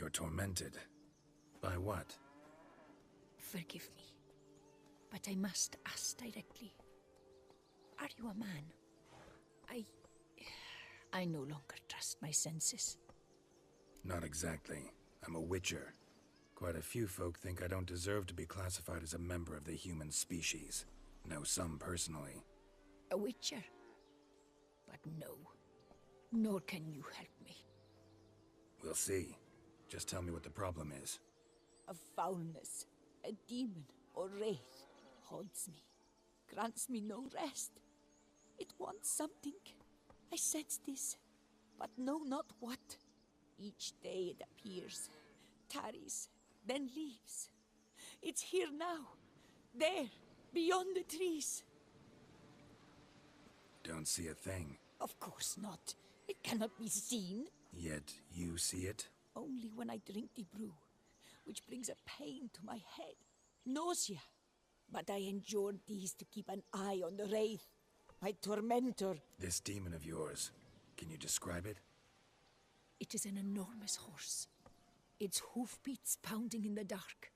You're tormented. By what? Forgive me, but I must ask directly. Are you a man? I no longer trust my senses. Not exactly. I'm a witcher. Quite a few folk think I don't deserve to be classified as a member of the human species. Know some personally. A witcher? But no. Nor can you help me. We'll see. Just tell me what the problem is. A foulness, a demon or wraith haunts me, grants me no rest. It wants something. I sense this, but know not what. Each day it appears, tarries, then leaves. It's here now, there, beyond the trees. Don't see a thing. Of course not. It cannot be seen. Yet you see it? Only when I drink the brew, which brings a pain to my head, nausea. But I endured these to keep an eye on the wraith, my tormentor. This demon of yours, can you describe it? It is an enormous horse, its hoofbeats pounding in the dark.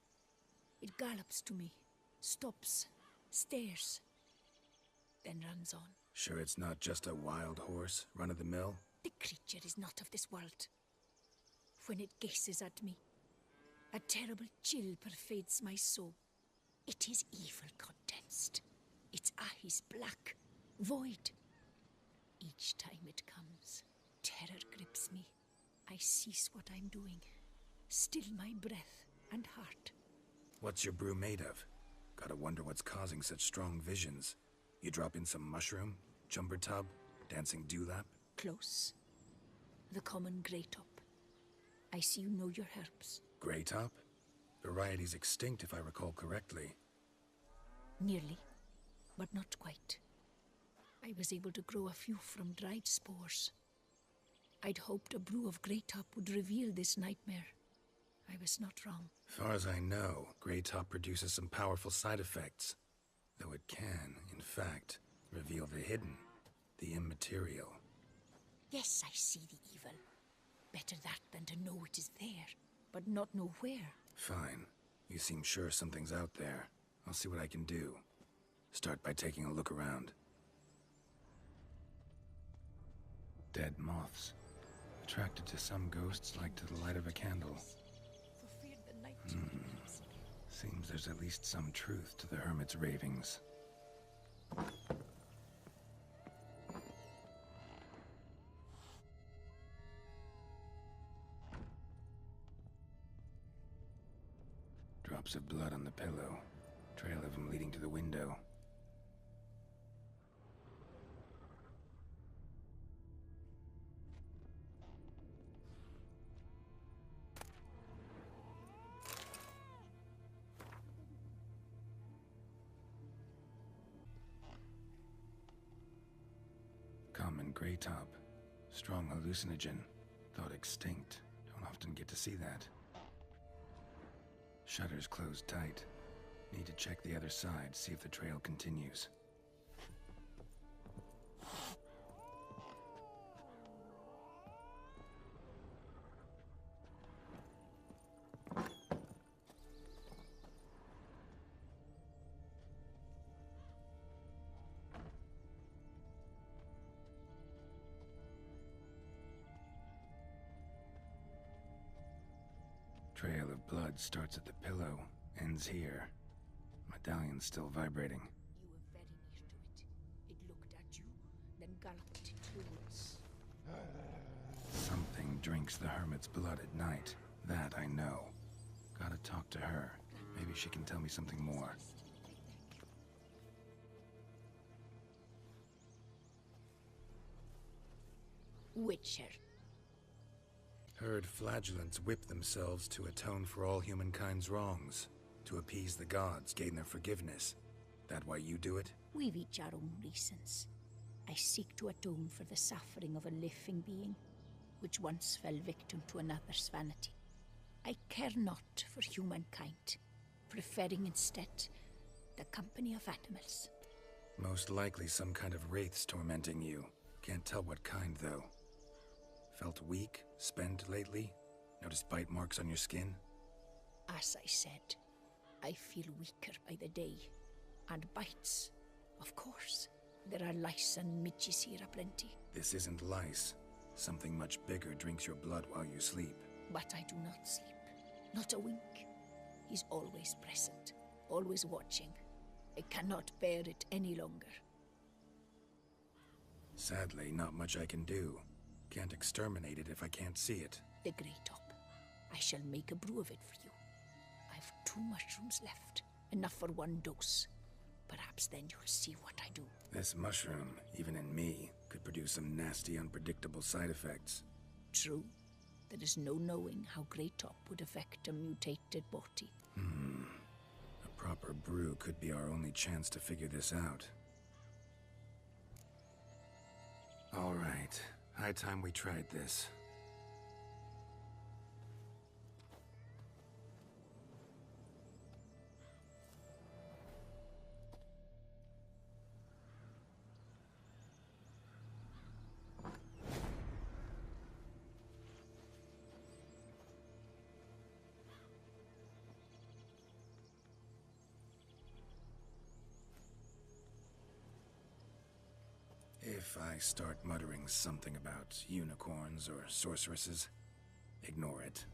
It gallops to me, stops, stares, then runs on. Sure it's not just a wild horse, run-of-the-mill? The creature is not of this world. When it gazes at me, a terrible chill pervades my soul. It is evil condensed, its eyes black, void. Each time it comes, terror grips me. I cease what I'm doing, still my breath and heart. What's your brew made of? Gotta wonder what's causing such strong visions. You drop in some mushroom, jumper tub, dancing dewlap? Close. The common grey top. I see you know your herbs. Grey top? Variety's extinct if I recall correctly. Nearly, but not quite. I was able to grow a few from dried spores. I'd hoped a brew of grey top would reveal this nightmare. I was not wrong. Far as I know, grey top produces some powerful side effects. Though it can, in fact, reveal the hidden, the immaterial. Yes, I see the evil. Better that than to know it is there, but not know where. Fine. You seem sure something's out there. I'll see what I can do. Start by taking a look around. Dead moths. Attracted to some ghosts like to the light of a candle. For fear the night Seems there's at least some truth to the hermit's ravings. Drops of blood on the pillow. Trail of him leading to the window. Common grey top. Strong hallucinogen. Thought extinct. Don't often get to see that. Shutters closed tight. Need to check the other side, see if the trail continues. Trail of blood starts at the pillow, ends here. Medallion's still vibrating. You were very near to it. It looked at you, then galloped towards. Something drinks the hermit's blood at night. That I know. Gotta talk to her. Maybe she can tell me something more. Witcher. Heard flagellants whip themselves to atone for all humankind's wrongs. To appease the gods, gain their forgiveness. That why you do it? We've each our own reasons. I seek to atone for the suffering of a living being, which once fell victim to another's vanity. I care not for humankind, preferring instead the company of animals. Most likely some kind of wraiths tormenting you. Can't tell what kind, though. Felt weak, spent lately? Notice bite marks on your skin? As I said, I feel weaker by the day. And bites, of course. There are lice and midges here aplenty. This isn't lice. Something much bigger drinks your blood while you sleep. But I do not sleep. Not a wink. He's always present, always watching. I cannot bear it any longer. Sadly, not much I can do. Can't exterminate it if I can't see it. The Grey Top. I shall make a brew of it for you. I've 2 mushrooms left. Enough for 1 dose. Perhaps then you'll see what I do. This mushroom, even in me, could produce some nasty, unpredictable side effects. True. There is no knowing how Grey Top would affect a mutated body. A proper brew could be our only chance to figure this out. All right. High time we tried this. If I start muttering something about unicorns or sorceresses, ignore it.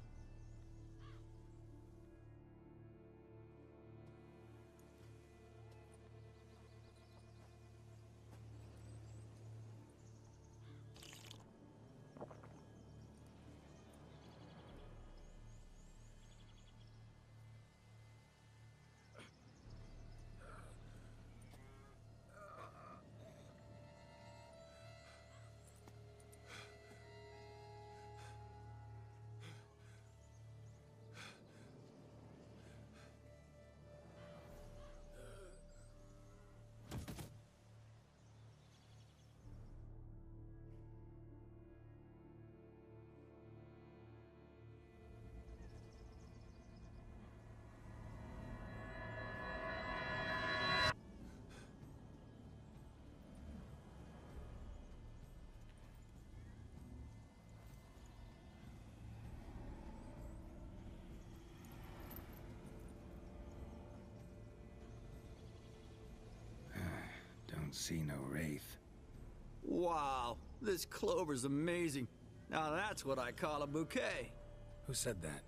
Don't see no wraith. Wow, this clover's amazing. Now that's what I call a bouquet. Who said that?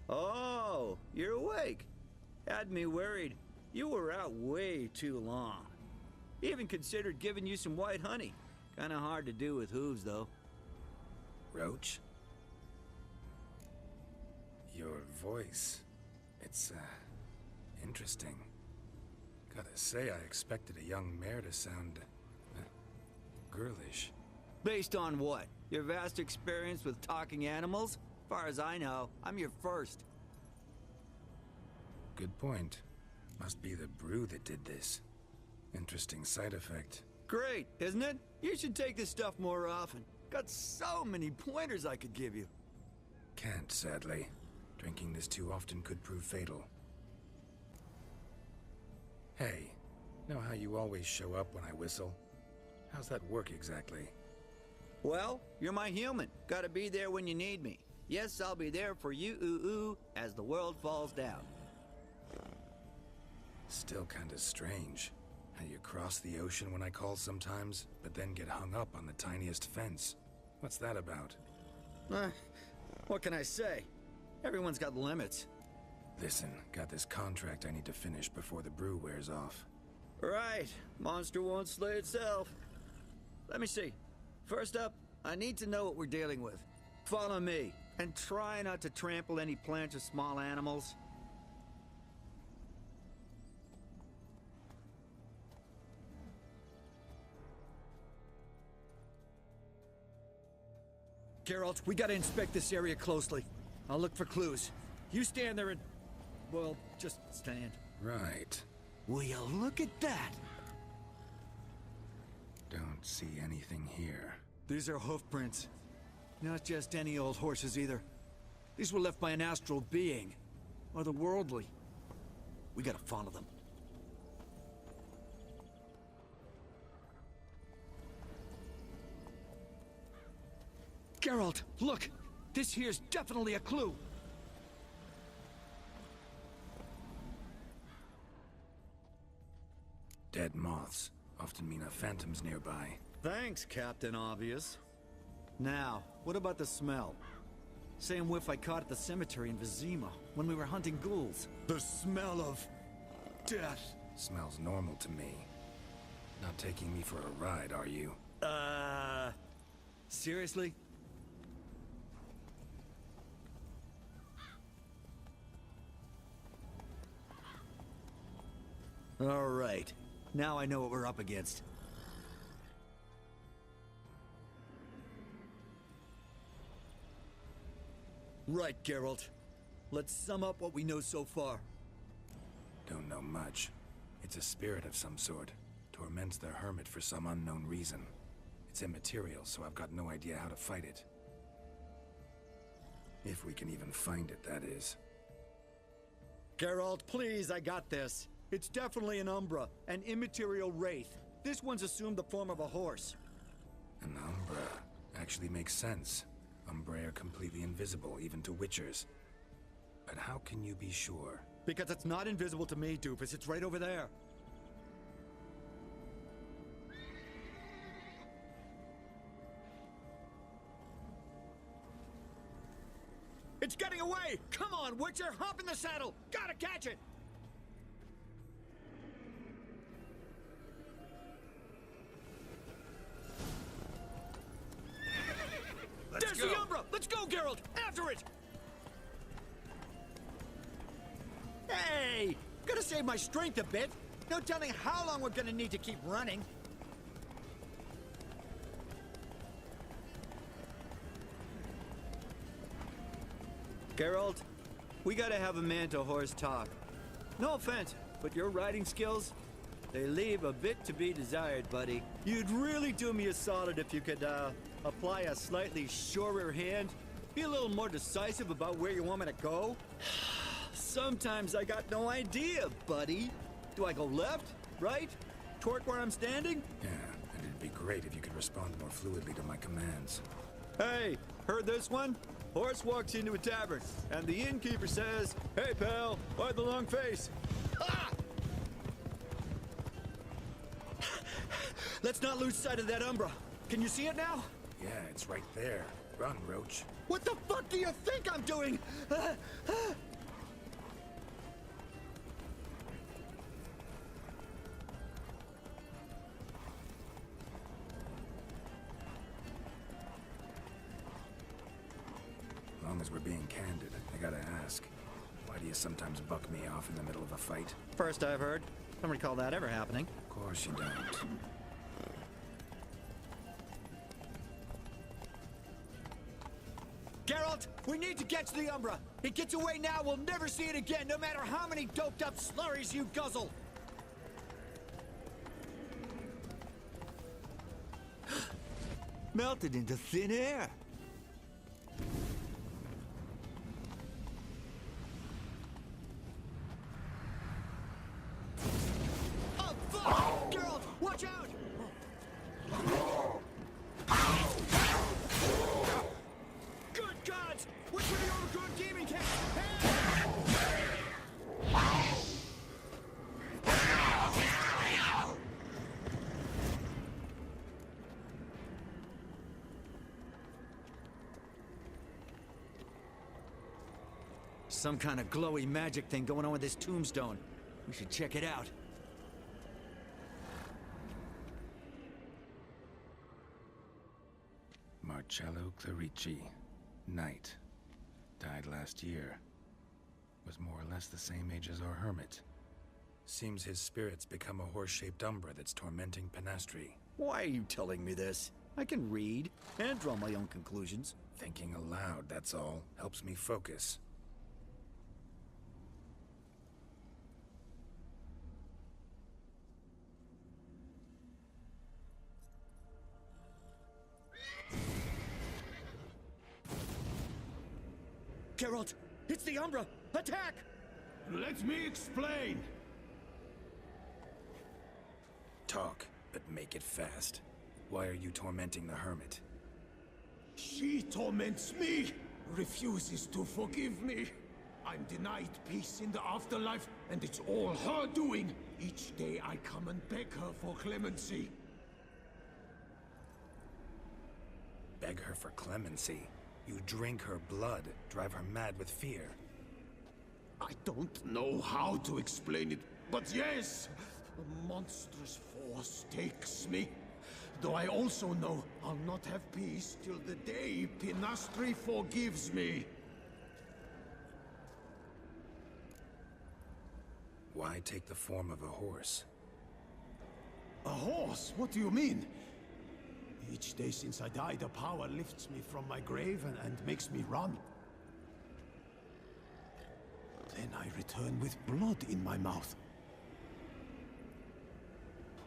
Oh, you're awake. Had me worried. You were out way too long. Even considered giving you some white honey. Kinda hard to do with hooves, though. Roach? Your voice. It's, interesting. Gotta say, I expected a young mare to sound, girlish. Based on what? Your vast experience with talking animals? Far as I know, I'm your first. Good point. Must be the brew that did this. Interesting side effect. Great, isn't it? You should take this stuff more often. Got so many pointers I could give you. Can't, sadly. Drinking this too often could prove fatal. Hey, know how you always show up when I whistle? How's that work exactly? Well, you're my human. Gotta be there when you need me. Yes, I'll be there for you, ooh, as the world falls down. Still kinda strange. How you cross the ocean when I call sometimes, but then get hung up on the tiniest fence. What's that about? What can I say? Everyone's got limits. Listen, got this contract I need to finish before the brew wears off. Right. Monster won't slay itself. Let me see. First up, I need to know what we're dealing with. Follow me, and try not to trample any plants or small animals. Geralt, we gotta inspect this area closely. I'll look for clues. You stand there and... well, just stand. Right. Will you look at that? Don't see anything here. These are hoof prints. Not just any old horses either. These were left by an astral being. Otherworldly. We gotta follow them. Geralt, look! This here's definitely a clue! Dead moths often mean a phantom's nearby. Thanks, Captain Obvious. Now, what about the smell? Same whiff I caught at the cemetery in Vizima when we were hunting ghouls. The smell of... death. Smells normal to me. Not taking me for a ride, are you? Seriously? All right. Now I know what we're up against. Right, Geralt. Let's sum up what we know so far. Don't know much. It's a spirit of some sort. Torments the hermit for some unknown reason. It's immaterial, so I've got no idea how to fight it. If we can even find it, that is. Geralt, please, I got this. It's definitely an Umbra, an immaterial wraith. This one's assumed the form of a horse. An Umbra actually makes sense. Umbrae are completely invisible, even to Witchers. But how can you be sure? Because it's not invisible to me, Doofus. It's right over there. It's getting away! Come on, Witcher! Hop in the saddle! Gotta catch it! There's the Umbra! Let's go, Geralt! After it! Hey! Gotta save my strength a bit. No telling how long we're gonna need to keep running. Geralt, we gotta have a man-to-horse talk. No offense, but your riding skills, they leave a bit to be desired, buddy. You'd really do me a solid if you could, apply a slightly surer hand. Be a little more decisive about where you want me to go. Sometimes I got no idea, buddy. Do I go left, right, torque where I'm standing? Yeah, and it'd be great if you could respond more fluidly to my commands. Hey, heard this one? Horse walks into a tavern, and the innkeeper says, "Hey, pal, why the long face?" Ah! Let's not lose sight of that Umbra. Can you see it now? Yeah, it's right there. Run, Roach. What the fuck do you think I'm doing? As long as we're being candid, I gotta ask. Why do you sometimes buck me off in the middle of a fight? First I've heard. Don't recall that ever happening. Of course you don't. Geralt, we need to catch the Umbra. It gets away now, we'll never see it again, no matter how many doped up slurries you guzzle. Melted into thin air. Oh, fuck! Geralt, watch out! Good gods! Which way the overgrown demon cat? Some kind of glowy magic thing going on with this tombstone. We should check it out. Marcello Clarici, Knight. Died last year. Was more or less the same age as our hermit. Seems his spirit's become a horse-shaped umbra that's tormenting Penastri. Why are you telling me this? I can read and draw my own conclusions. Thinking aloud, that's all. Helps me focus. Geralt, it's the Umbra! Attack! Let me explain. Talk, but make it fast. Why are you tormenting the hermit? She torments me, refuses to forgive me. I'm denied peace in the afterlife, and it's all her doing. Each day I come and beg her for clemency. Beg her for clemency? You drink her blood, drive her mad with fear. I don't know how to explain it, but yes, a monstrous force takes me. Though I also know I'll not have peace till the day Pinastri forgives me. Why take the form of a horse? A horse? What do you mean? Each day since I died, a power lifts me from my grave and makes me run. Then I return with blood in my mouth.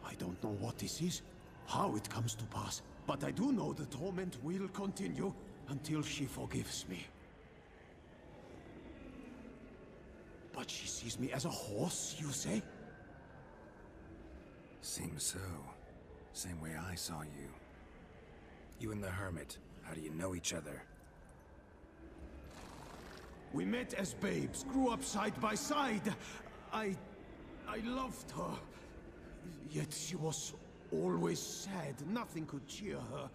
I don't know what this is, how it comes to pass, but I do know the torment will continue until she forgives me. But she sees me as a horse, you say? Seems so. Same way I saw you. You and the Hermit, how do you know each other? We met as babes, grew up side by side. I loved her. Yet she was always sad. Nothing could cheer her.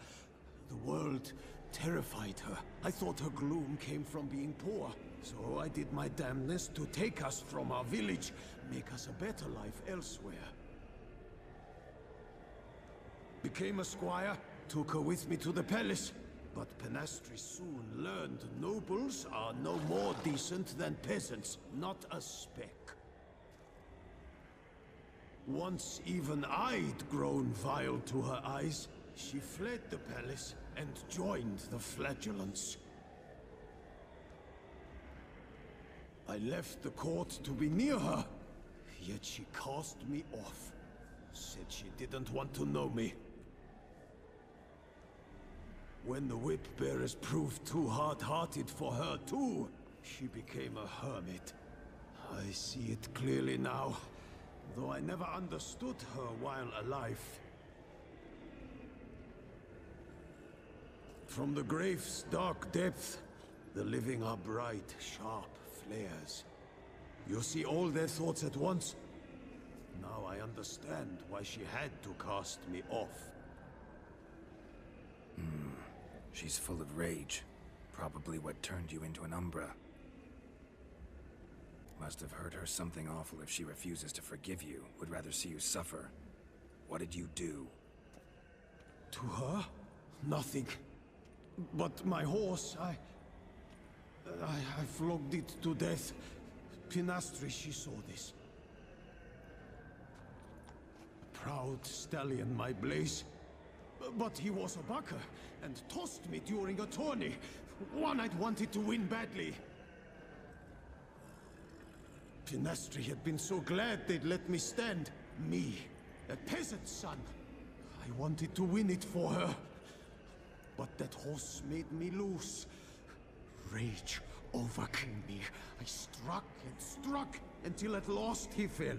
The world terrified her. I thought her gloom came from being poor. So I did my damnedest to take us from our village, make us a better life elsewhere. Became a squire, took her with me to the palace. But Pinastri soon learned nobles are no more decent than peasants, not a speck. Once even I'd grown vile to her eyes, she fled the palace and joined the flagellants. I left the court to be near her, yet she cast me off. Said she didn't want to know me. When the whip-bearers proved too hard-hearted for her too, she became a hermit. I see it clearly now, though I never understood her while alive. From the grave's dark depth, the living are bright, sharp flares. You see all their thoughts at once. Now I understand why she had to cast me off. She's full of rage. Probably what turned you into an Umbra. Must have hurt her something awful if she refuses to forgive you, would rather see you suffer. What did you do? To her? Nothing. But my horse, I flogged it to death. Pinastri, she saw this. A proud stallion, my Blaze. But he was a bucker, and tossed me during a tourney. One I'd wanted to win badly. Pinastri had been so glad they'd let me stand. Me, a peasant's son. I wanted to win it for her. But that horse made me loose. Rage overcame me. I struck and struck, until at last he fell.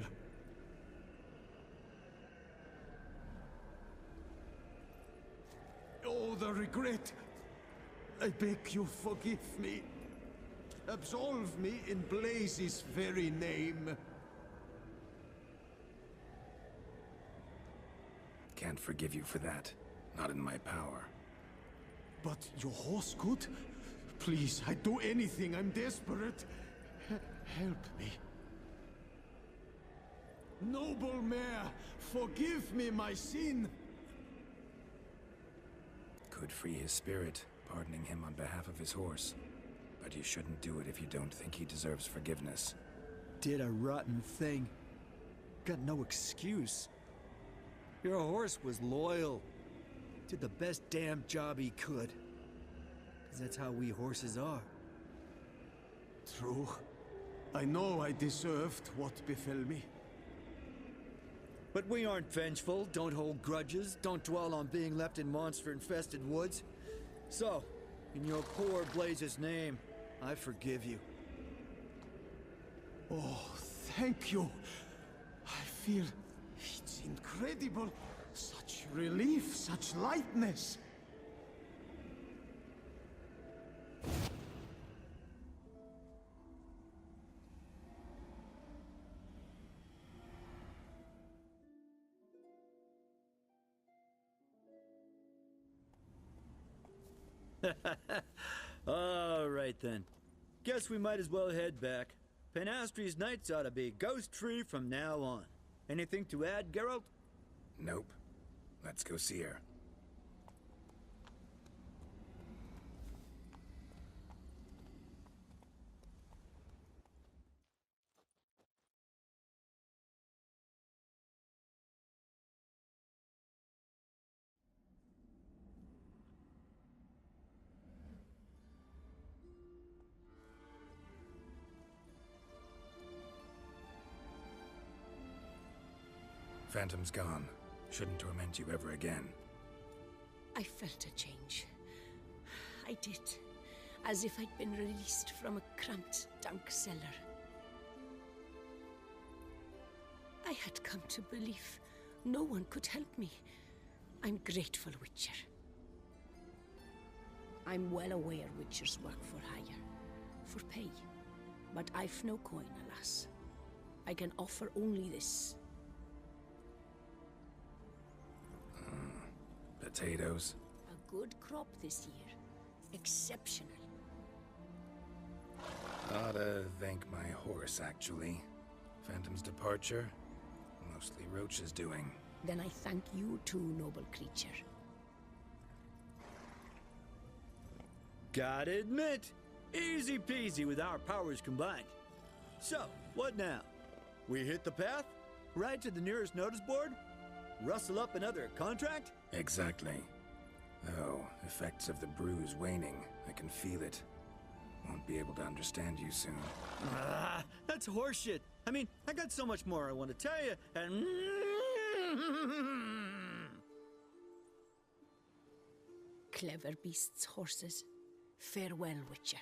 Oh, the regret! I beg you forgive me. Absolve me in Blaze's very name. Can't forgive you for that. Not in my power. But your horse could? Please, I'd do anything. I'm desperate. Help me. Noble mare, forgive me my sin. Could free his spirit, pardoning him on behalf of his horse. But you shouldn't do it if you don't think he deserves forgiveness. Did a rotten thing. Got no excuse. Your horse was loyal. Did the best damn job he could. 'Cause that's how we horses are. True. I know I deserved what befell me. But we aren't vengeful, don't hold grudges, don't dwell on being left in monster-infested woods. So, in your poor Blaze's name, I forgive you. Oh, thank you. I feel it's incredible. Such relief, such lightness. All right, then. Guess we might as well head back. Penastri's nights ought to be ghost-free from now on. Anything to add, Geralt? Nope. Let's go see her. Phantom's gone. Shouldn't torment you ever again. I felt a change. I did. As if I'd been released from a cramped, dank cellar. I had come to believe no one could help me. I'm grateful, Witcher. I'm well aware Witchers work for hire, for pay. But I've no coin, alas. I can offer only this. Potatoes? A good crop this year. Exceptional. Oughta thank my horse, actually. Phantom's departure? Mostly Roach's doing. Then I thank you too, noble creature. Gotta admit, easy peasy with our powers combined. So, what now? We hit the path? Ride to the nearest notice board? Rustle up another contract? Exactly. Oh, effects of the bruise waning. I can feel it. Won't be able to understand you soon. Ah, that's horseshit. I mean, I got so much more I want to tell you, and... Clever beasts, horses. Farewell, Witcher.